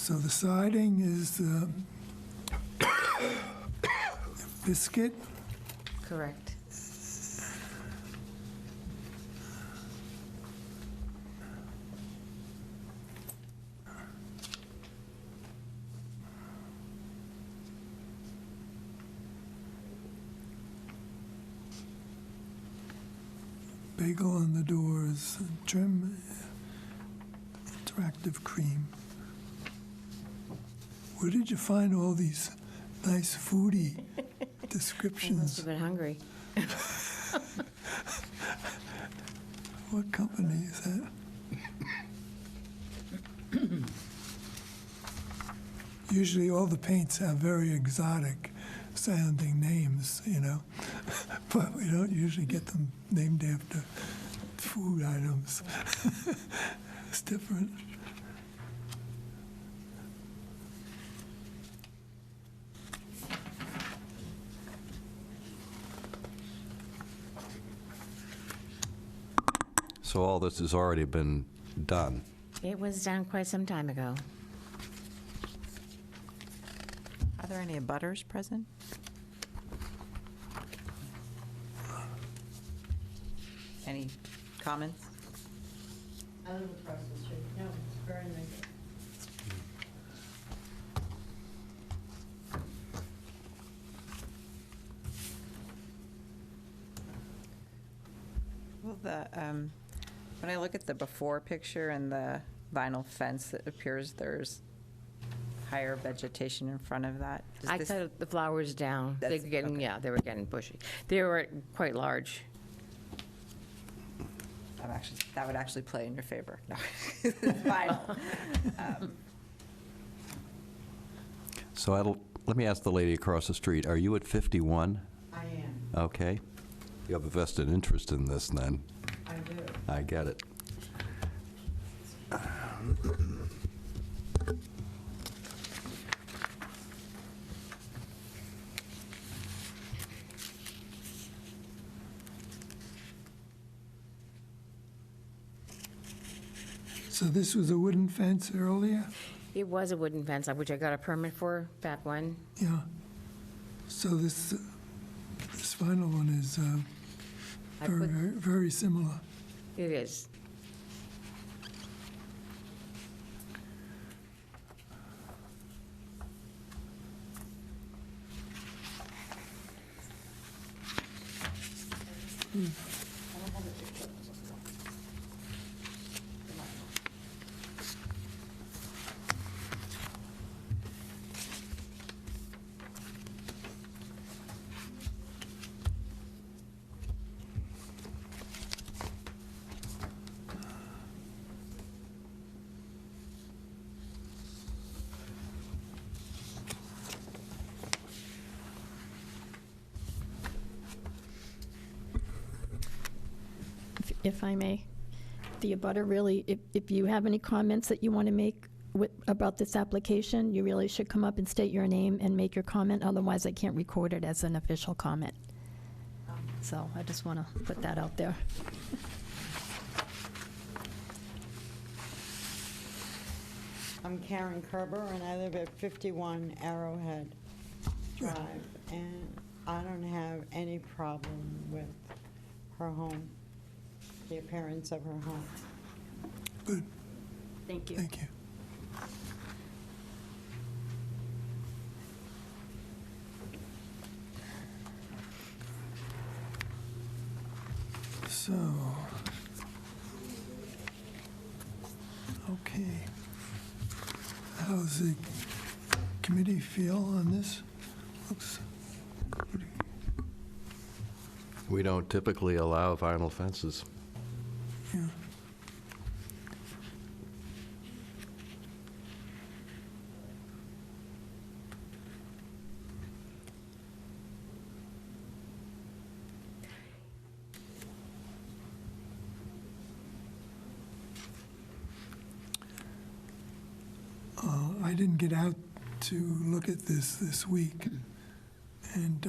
So the siding is biscuit. Correct. Bagel on the doors, trim, interactive cream. Where did you find all these nice foodie I must descriptions? have been hungry. What company is that? Usually all the paints have very exotic sounding names, you know, but we don't usually get them named after food items. It's different. So all this has already been done. It was done quite some time ago. Are there any abutters present? Any comments? I live across the street. No, it's very nice. Well, when I look at the before picture and the vinyl fence, it appears there's higher vegetation in front of that. Does I this- cut the flowers down. They That's- were getting, okay. yeah, they were getting bushy. They were quite large. that would actually play in your favor. No, it's vinyl. So let me ask the lady across the street, are you at 51? I am. Okay. You have a vested interest in this then. I do. I get it. So this was a wooden fence earlier? It was a wooden fence, which I got a permit for back when. Yeah. So this vinyl one is I very, put- very, very similar. It is. If I may, the abutter really, if you have any comments that you want to make about this application, you really should come up and state your name and make your comment, otherwise I can't record it as an official comment. So I just want to put that out there. I'm Karen Kerber, and I live at 51 Arrowhead Drive, and I don't have any problem with her home, the appearance of her home. Good, Thank you. thank you. So, okay. How's the committee feel on this? Looks pretty, We don't typically allow vinyl fences. yeah. I didn't get out to look at this week, and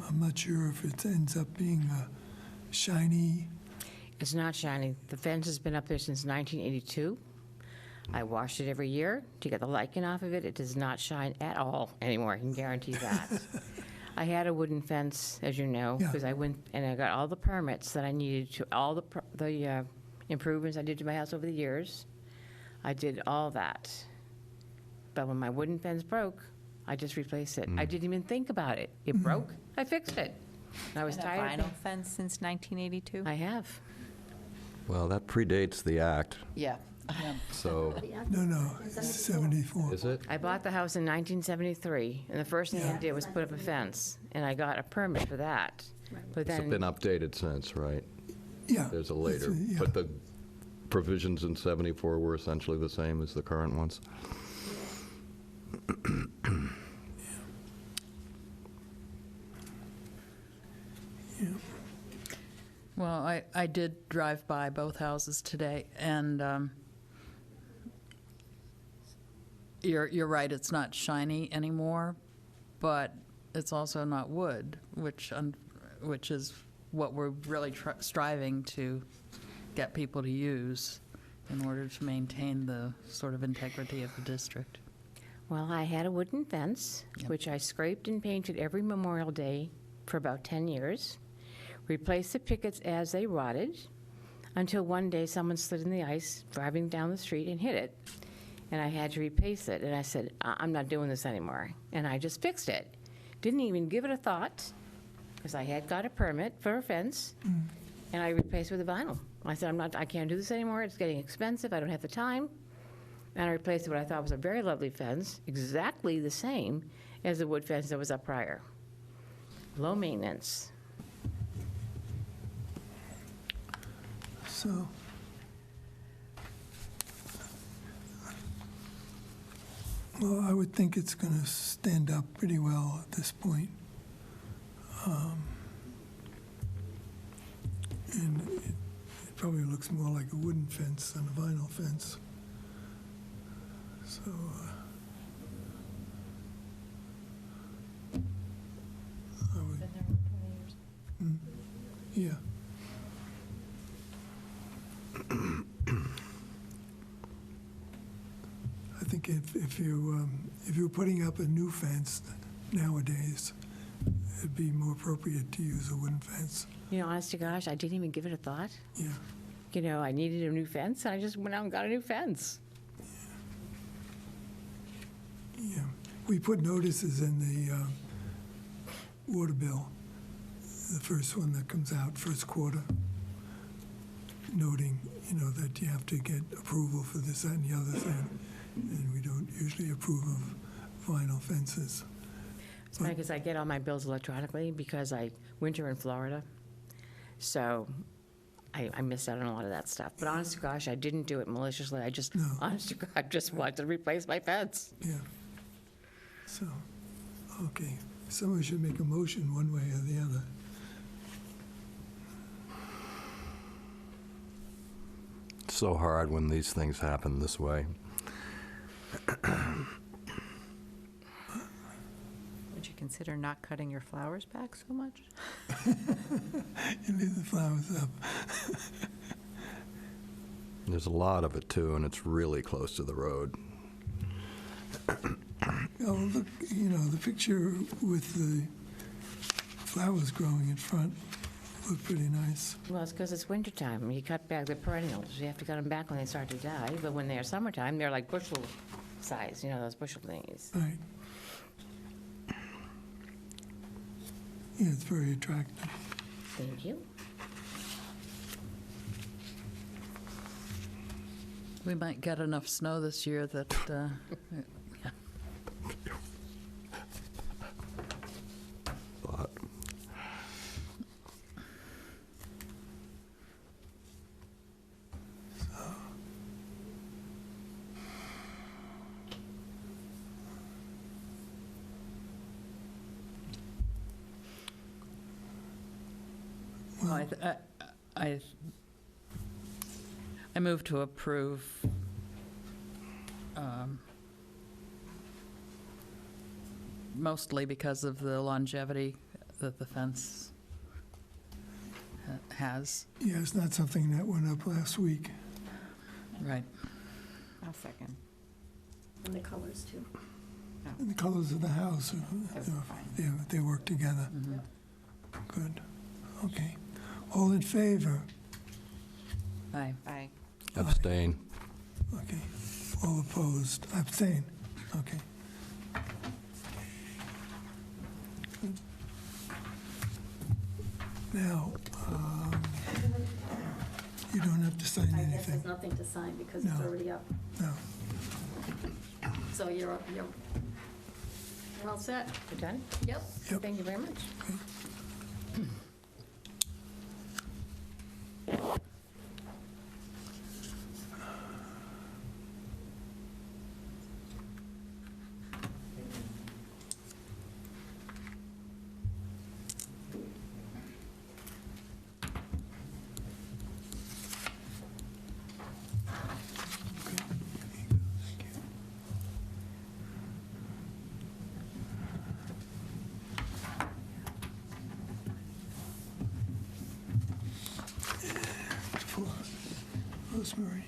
I'm not sure if it ends up being shiny. It's not shiny. The fence has been up there since 1982. I wash it every year to get the lichen off of it. It does not shine at all anymore, I can guarantee that. I had a wooden fence, as you know, Yeah. because I went and I got all the permits that I needed to, all the improvements I did to my house over the years. I did all that. But when my wooden fence broke, I just replaced it. I didn't even think about it. It broke, I fixed it. And I was And a tired. vinyl fence since 1982? I have. Well, that predates the act, Yeah. so, No, it's 74. is it? I bought the house in 1973, and the first thing I Yeah. did was put up a fence, and I got a permit for that. But It's been then, updated since, right? Yeah. There's a it's later, yeah. but the provisions in 74 were essentially the same as the current ones? Well, I did drive by both houses today, and you're right, it's not shiny anymore, but it's also not wood, which is what we're really striving to get people to use in order to maintain the sort of integrity of the district. well, I had a wooden fence, Yep. which I scraped and painted every Memorial Day for about 10 years, replaced the pickets as they rotted, until one day someone slid in the ice driving down the street and hit it. And I had to replace it, and I said, I'm not doing this anymore. And I just fixed it. Didn't even give it a thought, because I had got a permit for a fence, and I replaced it with a vinyl. I said, I can't do this anymore, it's getting expensive, I don't have the time. And I replaced what I thought was a very lovely fence, exactly the same as the wood fence that was up prior. Low maintenance. So, well, I would think it's going to stand up pretty well at this point. And it probably looks more like a wooden fence than a vinyl fence. So, I would, yeah. I think if you're putting up a new fence nowadays, it'd be more appropriate to use a wooden fence. You know, honest to gosh, I didn't even give it a thought. Yeah, You know, I needed a new fence, and I just went out and got a new fence. yeah. We put notices in the water bill, the first one that comes out, first quarter, noting, that you have to get approval for this, that, and the other thing. And we don't usually approve of vinyl fences. It's funny because I get all my bills electronically because I winter in Florida. So I missed out on a lot of that stuff. But honest to gosh, I didn't do it maliciously. I just, No. honest to God, I just wanted to replace my fence. Yeah. So, okay, someone should make a motion one way or the other. It's so hard when these things happen this way. Would you consider not cutting your flowers back so much? You leave the flowers up. There's a lot of it, too, and it's really close to the road. Oh, look, the picture with the flowers growing in front looked pretty nice. Well, it's because it's wintertime. You cut back the perennials. You have to cut them back when they start to die. But when they're summertime, they're like bushel size, those bushel thingies. Right. Yeah, it's very attractive. Thank you. We might get enough snow this year that, yeah. Thought. Well, I move to approve mostly because of the longevity that the fence has. Yeah, it's not something that went up last week. Right. I'll second. And the colors, too. And the colors of the house, they work together. Good. Okay. All in favor? Aye. Aye. Abstain. Okay. All opposed? Abstain? Okay. Good. Now, you don't have to sign anything. nothing to sign because it's No. already up. No. So you're all set? You done? Yep. Yep. Thank you very much. For Rosemary.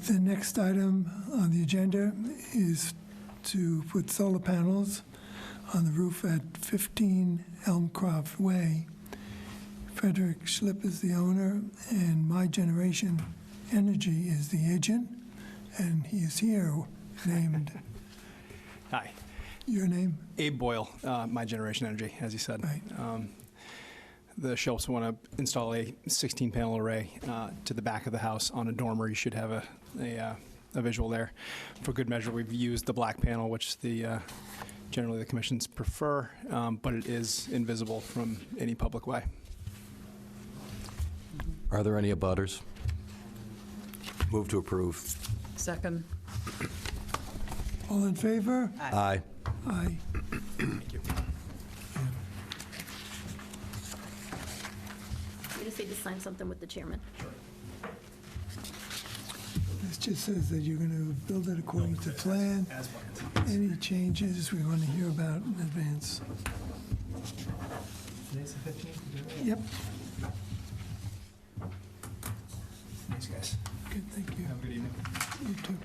The next item on the agenda is to put solar panels on the roof at 15 Elmcroft Way. Frederick Schlipp is the owner, and My Generation Energy is the agent, and he is here named, Hi, your name? Abe Boyle, My Generation Energy, as you said. Right. The Schultz want to install a 16-panel array to the back of the house on a dormer. You should have a visual there. For good measure, we've used the black panel, which generally the commissions prefer, but it is invisible from any public way. Are there any abutters? Move to approve. Second. All in favor? Aye. Aye. Thank you. You just need to sign something with the chairman. This just says that you're going to build it according to plan. As planned. Any changes we want to hear about in advance. Today's the 15th? Yep. Thanks, guys. Good, thank you. Have a good evening. You too.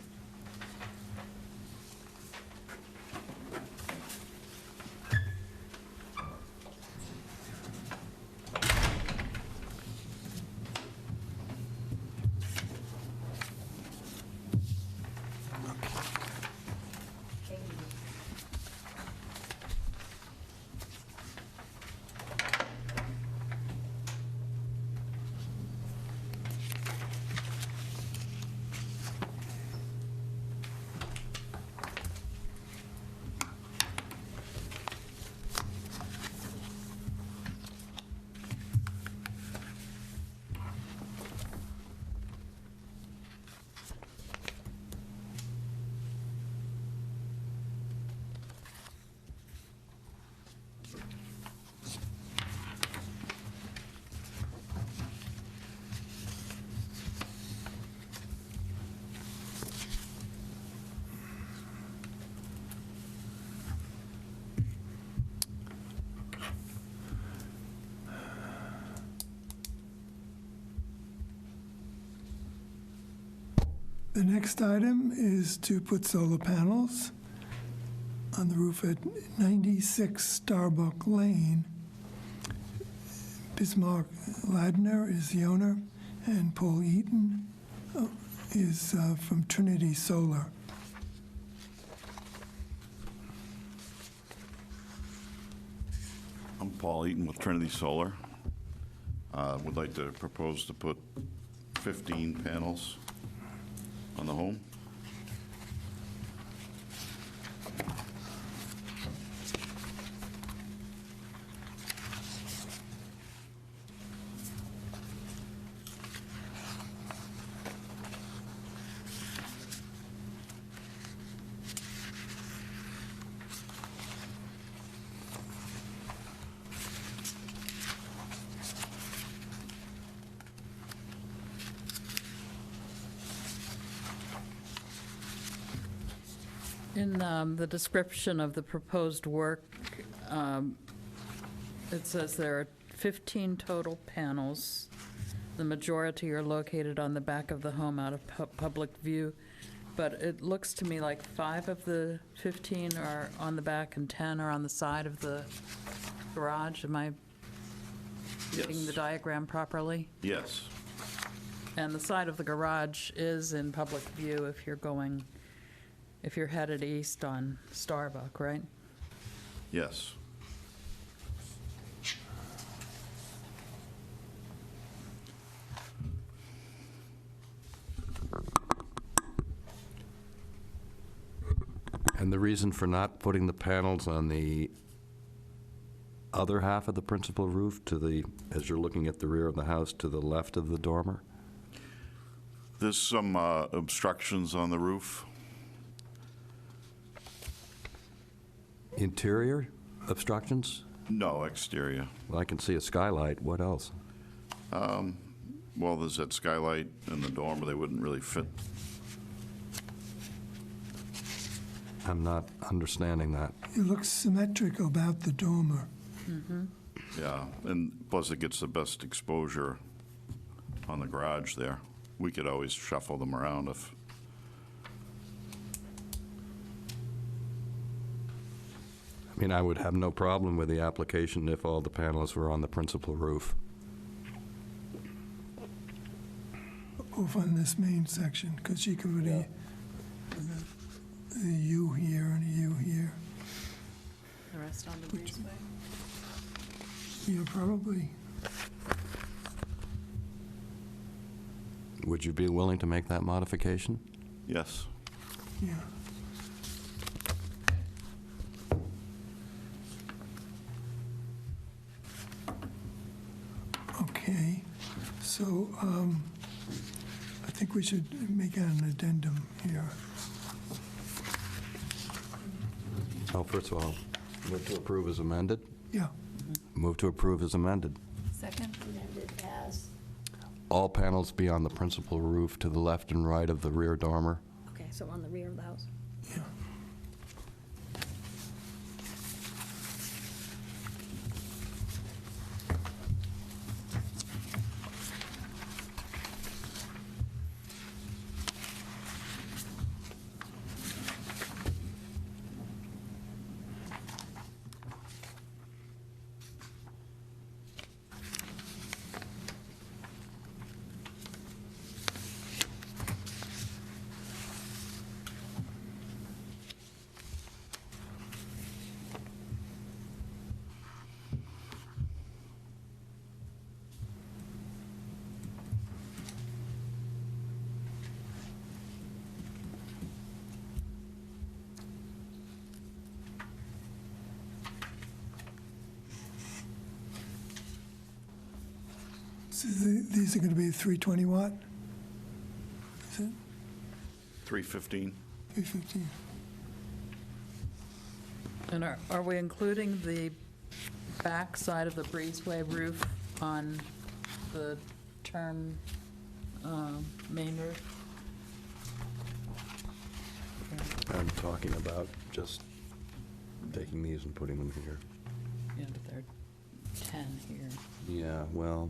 The next item is to put solar panels on the roof at 96 Starbuck Lane. Bismarck Ladner is the owner, and Paul Eaton is from Trinity Solar. I'm Paul Eaton with Trinity Solar. Would like to propose to put 15 panels on the home. In the description of the proposed work, it says there are 15 total panels. The majority are located on the back of the home out of public view. But it looks to me like 5 of the 15 are on the back and 10 are on the side of the garage. Am I reading the Yes. diagram properly? Yes. And the side of the garage is in public view if you're headed east on Starbuck, right? Yes. And the reason for not putting the panels on the other half of the principal roof as you're looking at the rear of the house, to the left of the dormer? There's some obstructions on the roof. Interior obstructions? No, exterior. Well, I can see a skylight. What else? Well, there's that skylight and the dormer, they wouldn't really fit. I'm not understanding that. It looks symmetric about the dormer. Yeah, and plus it gets the best exposure on the garage there. We could always shuffle them around if, I mean, I would have no problem with the application if all the panels were on the principal roof. Over on this main section, because you could really, a U here and a U here. The rest on the breezeway? Yeah, probably. Would you be willing to make that modification? yes. Yeah. Okay, so I think we should make an addendum here. Oh, first of all, move to approve as amended? Yeah, Move to approve as amended. Second. Amended as, All panels be on the principal roof to the left and right of the rear dormer. okay, so on the rear of the house. yeah. So these are going to be 320 watt? Is it 315? 315? And are we including the back side of the breezeway roof on the term main roof? I'm talking about just taking these and putting them here. Yeah, but there are 10 here. Yeah, well,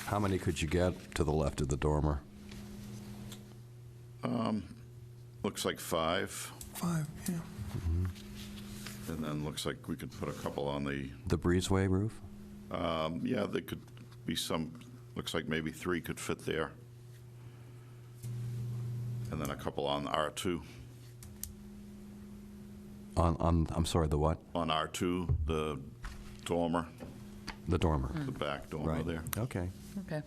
how many could you get to the left of the dormer? Looks like 5, 5, yeah. and then looks like we could put a couple on the, The breezeway roof? yeah, there could be some, looks like maybe 3 could fit there. And then a couple on R2. I'm sorry, the what? On R2, the dormer, The dormer. the back dormer Right. there. Okay. Okay.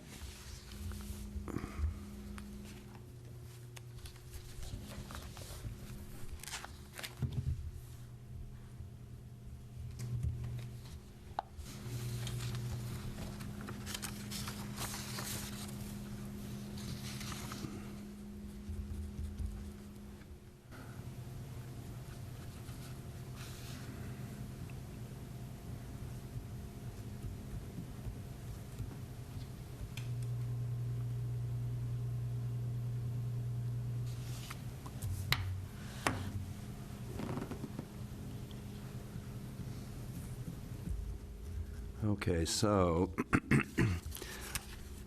Okay, so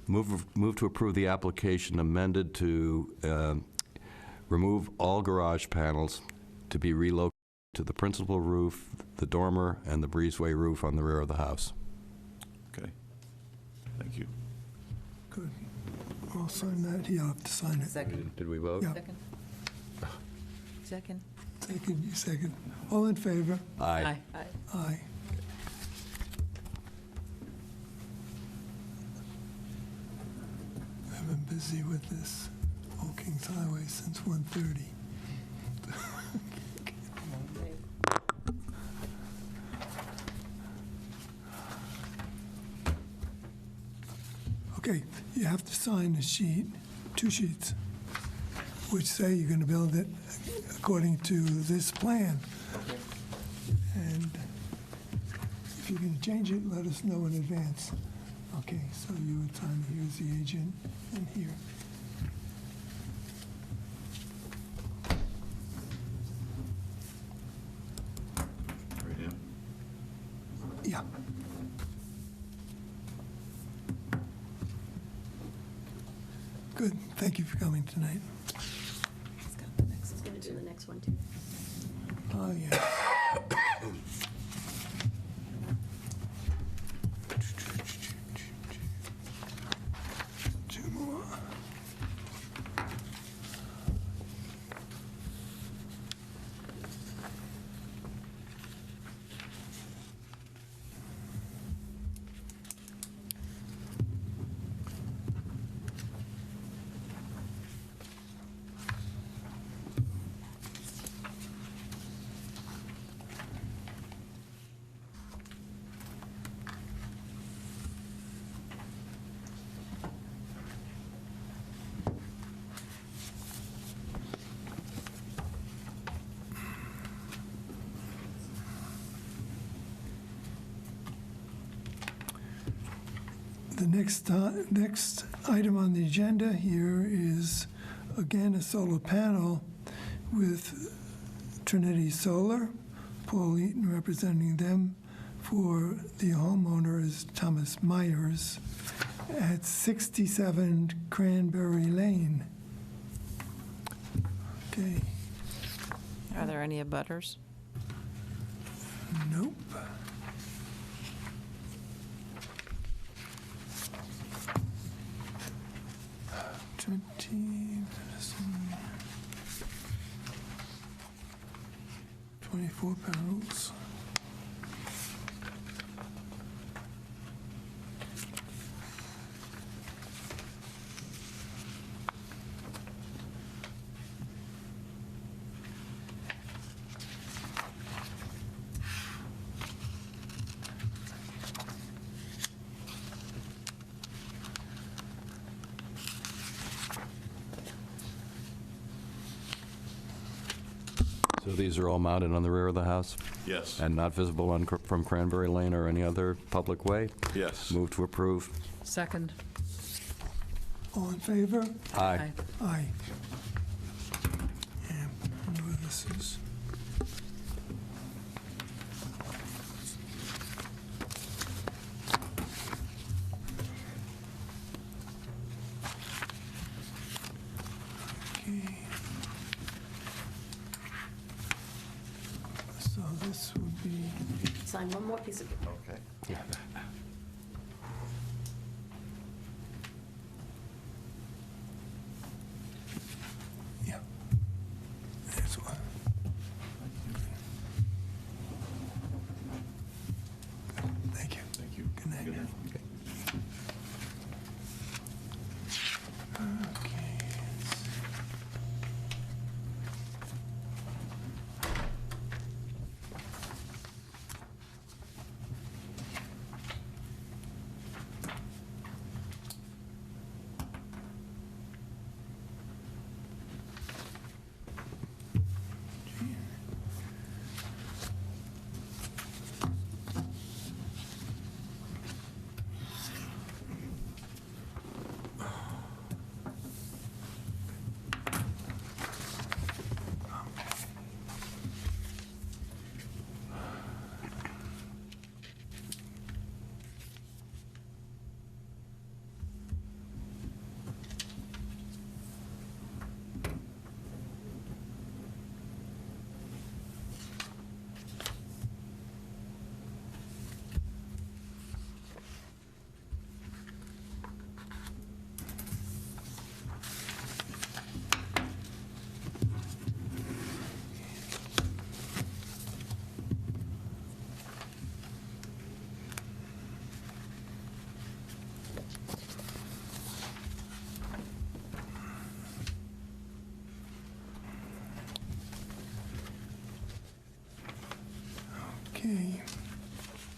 move to approve the application amended to remove all garage panels to be relocated to the principal roof, the dormer, and the breezeway roof on the rear of the house. Okay. Thank you. Good. I'll sign that. You'll have to sign it. Second. Did we vote? Yeah. Second. Second. Second, you second. All in favor? Aye. Aye. I've been busy with this Old Kings Highway since 1:30. Okay, you have to sign a sheet, 2 sheets, which say you're going to build it according to this plan. And if you're going to change it, let us know in advance. Okay, so you would sign, here's the agent, and here. Right here. Yeah. Good, thank you for coming tonight. He's going to do the next one, too. Oh, yeah. Two more. The next item on the agenda here is, again, a solar panel with Trinity Solar. Paul Eaton representing them. For the homeowner is Thomas Myers at 67 Cranberry Lane. Okay, Are there any abutters? nope. Madison, 24 panels. So these are all mounted on the rear of the house Yes. and not visible on, from Cranberry Lane or any other public way? Yes. Move to approve. Second. All in favor? Aye. Aye. Yeah, I wonder where this is. Okay. So this would be, Sign one more piece of paper. Okay. yeah. There's one. Thank you. Thank you. Good night. Good night. Okay.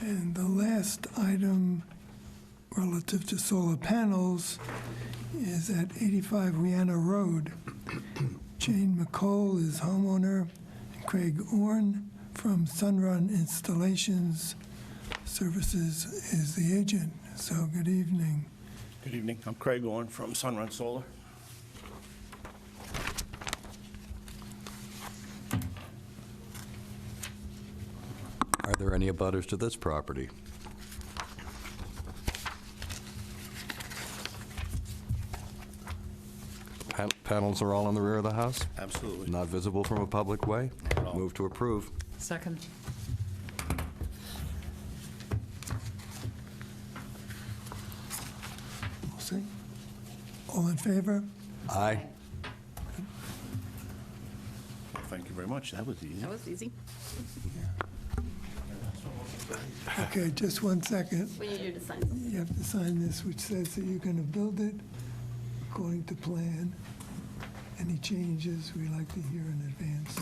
And the last item relative to solar panels is at 85 Rihanna Road. Jane McCall is homeowner, and Craig Orn from Sunrun Installations Services is the agent. So good evening. Good evening. I'm Craig Orn from Sunrun Solar. Are there any abutters to this property? Panels are all in the rear of the house? Absolutely. Not visible from a public way? Not at all. Move to approve. Second. We'll see. All in favor? Aye. Well, thank you very much. That was easy. That was easy. Okay, just 1 second. We need you to sign this. You have to sign this, which says that you're going to build it according to plan. Any changes, we like to hear in advance.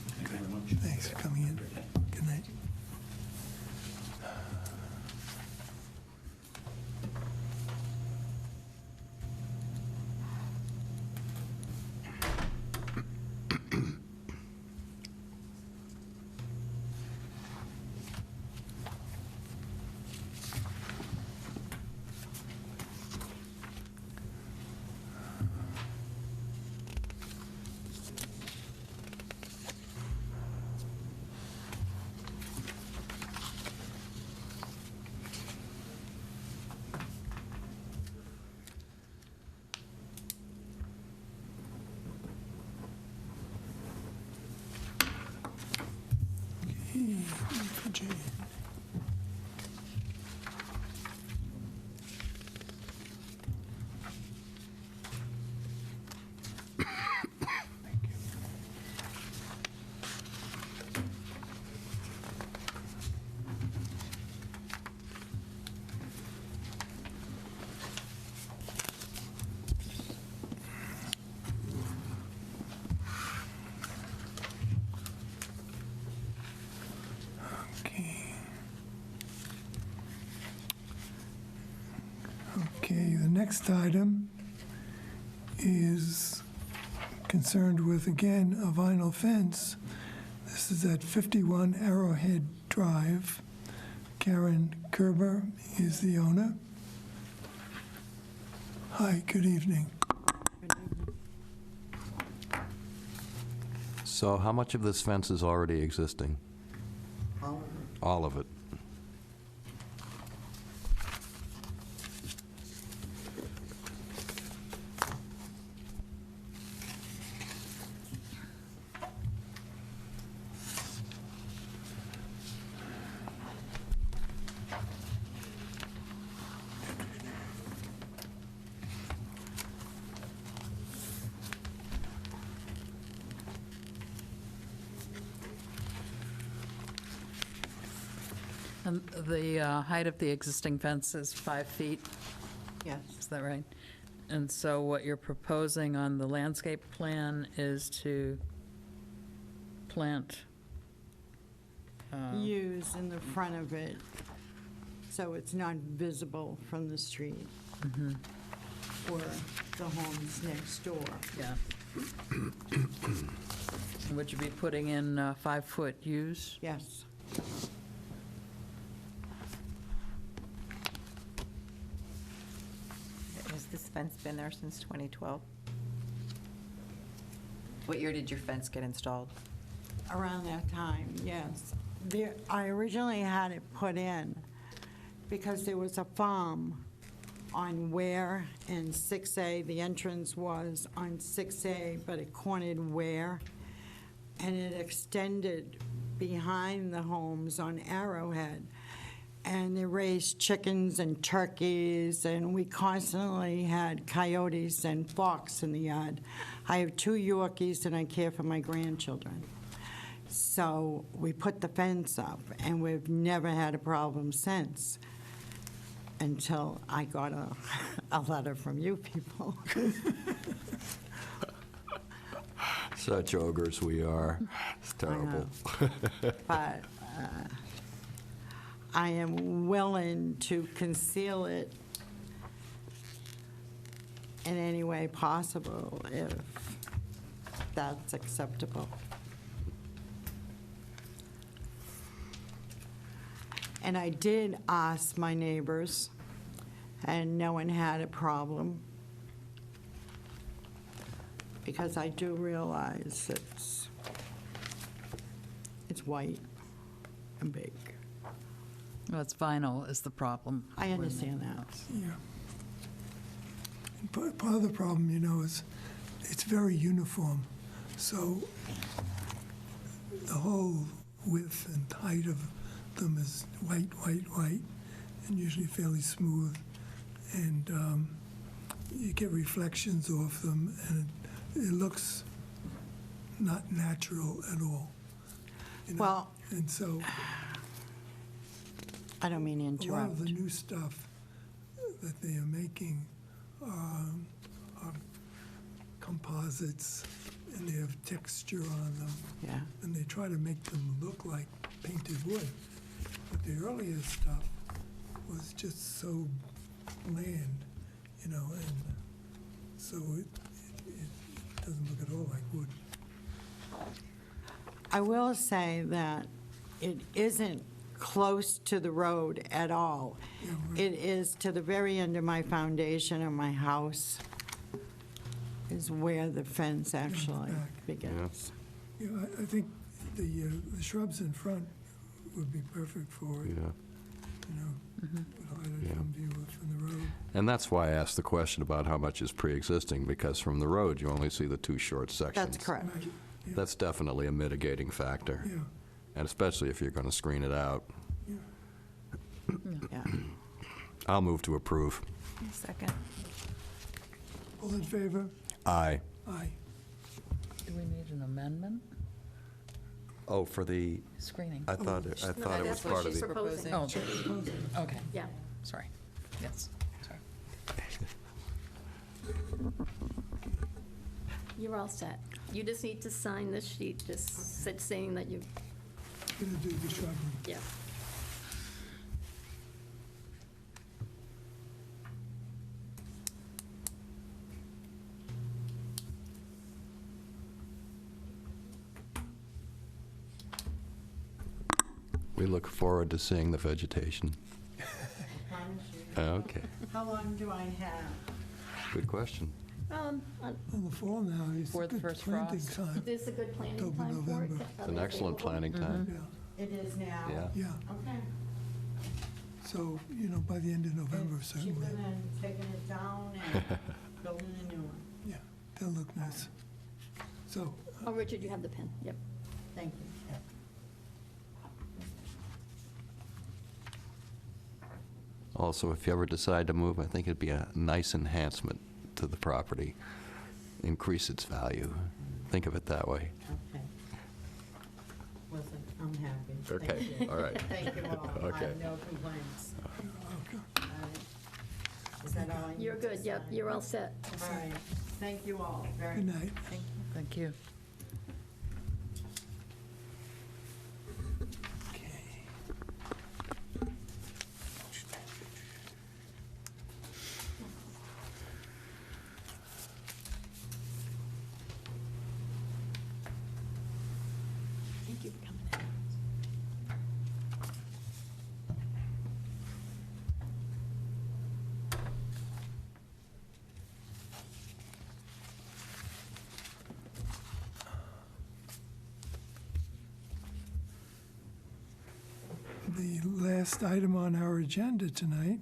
Thank you very much. Thanks for coming in. Good night. For Jane. Okay, the next item is concerned with, again, a vinyl fence. This is at 51 Arrowhead Drive. Karen Kerber is the owner. Hi, good evening. So how much of this fence is already existing? All of it. And the height of the existing fence is 5 feet, Yes. is that right? And so what you're proposing on the landscape plan is to plant, Use in the front of it, so it's not visible from the street or the homes next door. yeah. Would you be putting in 5-foot U's? Yes. Has this fence been there since 2012? What year did your fence get installed? Around that time, yes. I originally had it put in because there was a farm on Ware and 6A. The entrance was on 6A, but it cornered Ware, and it extended behind the homes on Arrowhead. And they raised chickens and turkeys, and we constantly had coyotes and fox in the yard. I have 2 Yorkies, and I care for my grandchildren. So we put the fence up, and we've never had a problem since. until I got a letter from you people. Such ogres we are. It's terrible. But I am willing to conceal it in any way possible if that's acceptable. And I did ask my neighbors, and no one had a problem, because I do realize it's white and big. Well, it's vinyl is the problem. I understand that. Yeah. And part of the problem, is it's very uniform. So the whole width and height of them is white, white, white, and usually fairly smooth. And you get reflections off them, and it looks not natural at all. Well- And so I don't mean to a lot interrupt. of the new stuff that they are making are composites, and they have texture on them, Yeah. and they try to make them look like painted wood. But the earlier stuff was just so bland, and so it doesn't look at all like wood. I will say that it isn't close to the road at all. Yeah, right. It is to the very end of my foundation of my house is where the fence actually back. begins. I think the shrubs in front would be perfect for it, Yeah. with highlighted Yeah. from view from the road. And that's why I asked the question about how much is pre-existing, because from the road, you only see the two short sections. That's correct. Right. Yeah. That's definitely a mitigating factor, Yeah, and especially if you're going to screen it out. yeah. Yeah. I'll move to approve. Second. All in favor? Aye. Aye. Do we need an amendment? Oh, for the, Screening. I thought it was that's what part of she's the, proposing. Oh, okay, Yeah. sorry. Yes, sorry. You're all set. You just need to sign this sheet, just saying that you, Gonna do the shrubbery. yeah. we look forward to seeing the vegetation. Okay, How long do I have? good question. In the fall now, it's Before a the good first planting frost. time. This is a good planning October, time for it. November. It's an excellent planning time. Yeah, It is now? Yeah. yeah. Okay. So, by the end of November, certainly. Cheaper than taking it down and building a new one. Yeah, they'll look nice. So, Oh, Richard, you have the pen, yep. Thank you. Also, if you ever decide to move, I think it'd be a nice enhancement to the property, increase its value. Think of it that way. Okay. Listen, I'm happy. Okay, Thank you. all right. Thank you all. I Okay. have no complaints. okay. All right. Is that all I need You're to good, yep, sign? you're all set. All right. Thank you all very Good much. night. Thank you. Thank you for coming in. The last item on our agenda tonight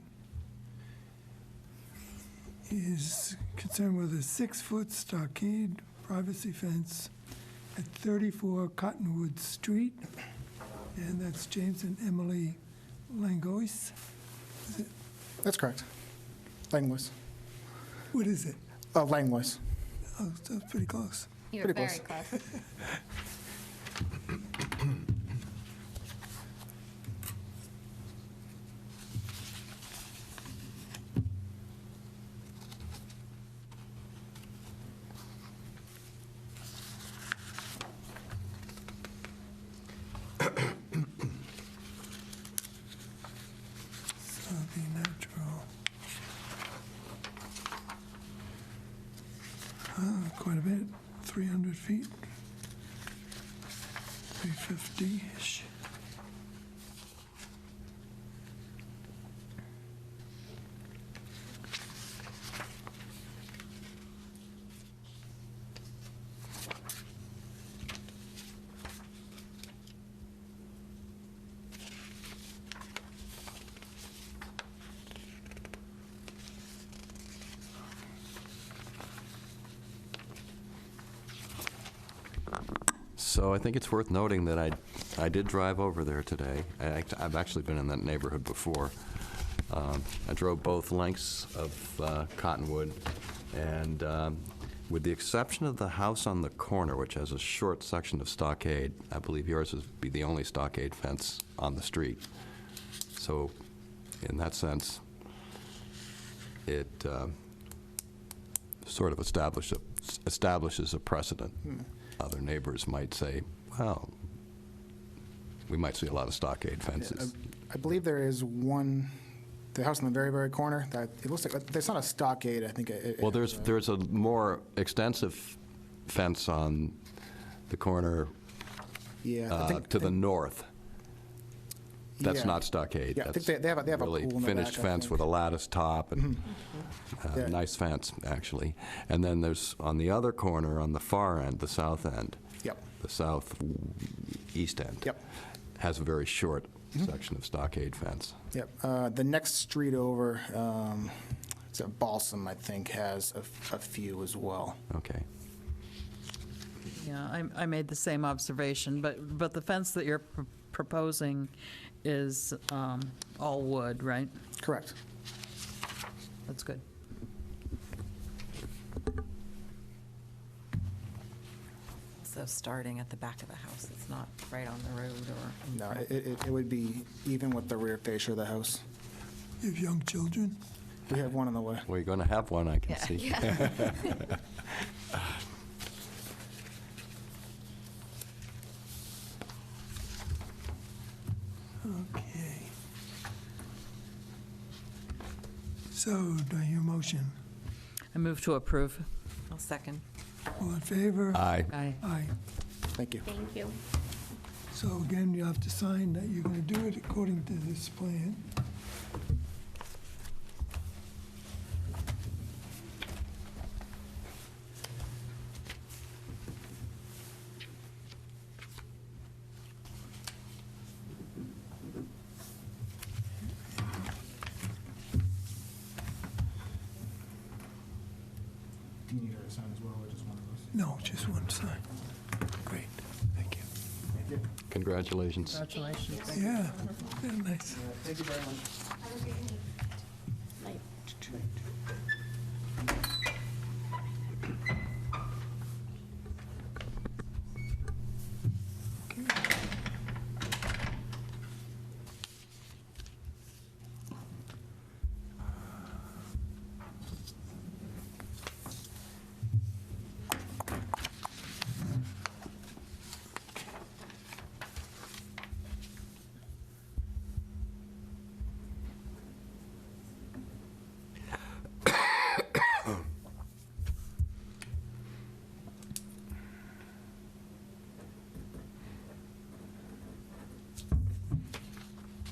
is concerned with a 6-foot stockade privacy fence at 34 Cottonwood Street, and that's James and Emily Langois. That's correct. Langlois. What is it? Langlois. Oh, that's pretty close. You're Pretty very close. close. Quite a bit, 300 feet, 350-ish. So I think it's worth noting that I did drive over there today. I've actually been in that neighborhood before. I drove both lengths of Cottonwood, and with the exception of the house on the corner, which has a short section of stockade, I believe yours would be the only stockade fence on the street. So in that sense, it sort of establishes a precedent. Other neighbors might say, well, we might see a lot of stockade fences. I believe there is one, the house in the very, very corner, that it looks like, there's not a stockade, I think. Well, there's a more extensive fence on the corner Yeah, I think, to the north. That's Yeah. not stockade. Yeah, I think That's they have a really pool in the finished back, I fence think. with a lattice top and Yeah. nice fence, actually. And then there's, on the other corner, on the far end, the south end, Yep. the southeast end, Yep. has a very short section of stockade fence. Yep. The next street over, it's at Balsam, I think, has a few as well. Okay. Yeah, I made the same observation, but the fence that you're proposing is all wood, right? Correct. That's good. So starting at the back of the house, it's not right on the road or in No, front. it would be even with the rear fascia of the house. You have young children? We have one on the way. Well, you're going to have one, I can see. Okay. So, do I hear a motion? I move to approve. I'll second. All in favor? Aye. Aye. Aye. Thank you. Thank you. So again, you have to sign that you're going to do it according to this plan. Do you need her to sign as well, or just one of those? No, just one sign. Great, thank you. Thank you. Congratulations. Congratulations. Yeah, very nice. Thank you very much.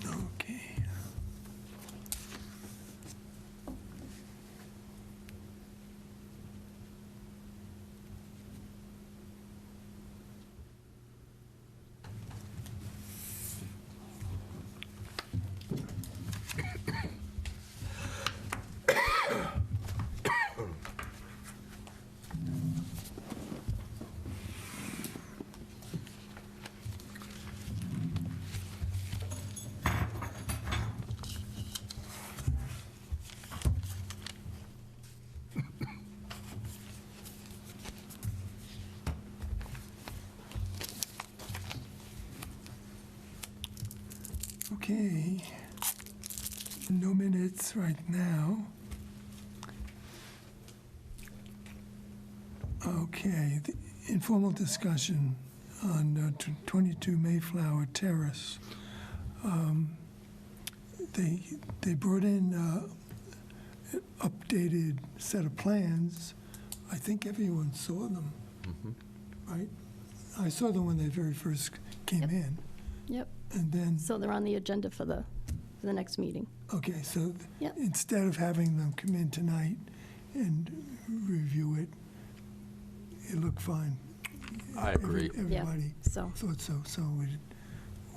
Okay. Okay, no minutes right now. Okay, the informal discussion on 22 Mayflower Terrace. They brought in an updated set of plans. I think everyone saw them, right? I saw them when they very first came in, Yep. and then, So they're on the agenda for the next meeting. okay, so Yep. instead of having them come in tonight and review it, it looked fine. I agree. Everybody So, thought so, so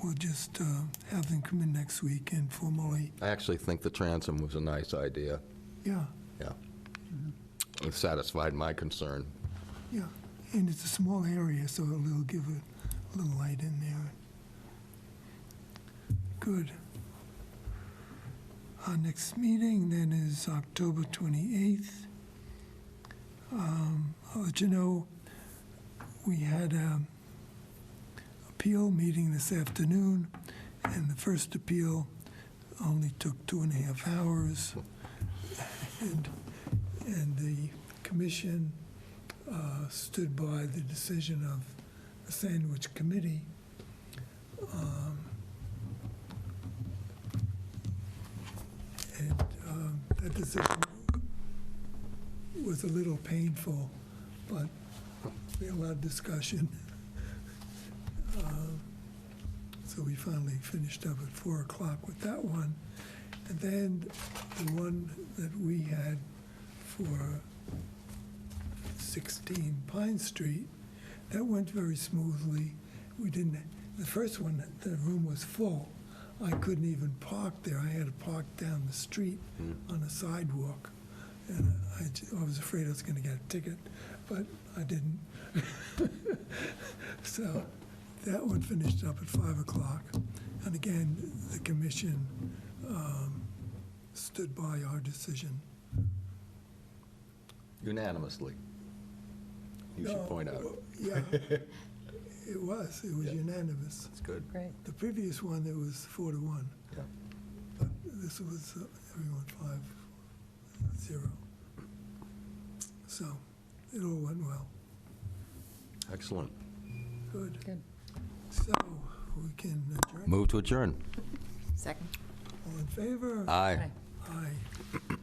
we'll just have them come in next week and formally, I actually think the transom was a nice idea. yeah, Yeah. It satisfied my concern. yeah. And it's a small area, so it'll give a little light in there. Good. Our next meeting then is October 28th. I'll let you know, we had an appeal meeting this afternoon, and the first appeal only took 2.5 hours. And the commission stood by the decision of the Sandwich Committee. That decision was a little painful, but we had a lot of discussion. So we finally finished up at 4 o'clock with that one. And then the one that we had for 16 Pine Street, that went very smoothly. We didn't, the first one, the room was full. I couldn't even park there. I had to park down the street on a sidewalk. And I was afraid I was going to get a ticket, but I didn't. So that one finished up at 5 o'clock. And again, the commission stood by our decision. Unanimously, you should point out. Yeah, it was unanimous. That's good. Great. The previous one, it was 4-1. Yeah. But this was everyone 5-0. So it all went well. Excellent. Good. Good. So we can adjourn. Move to adjourn. Second. All in favor? Aye. Aye.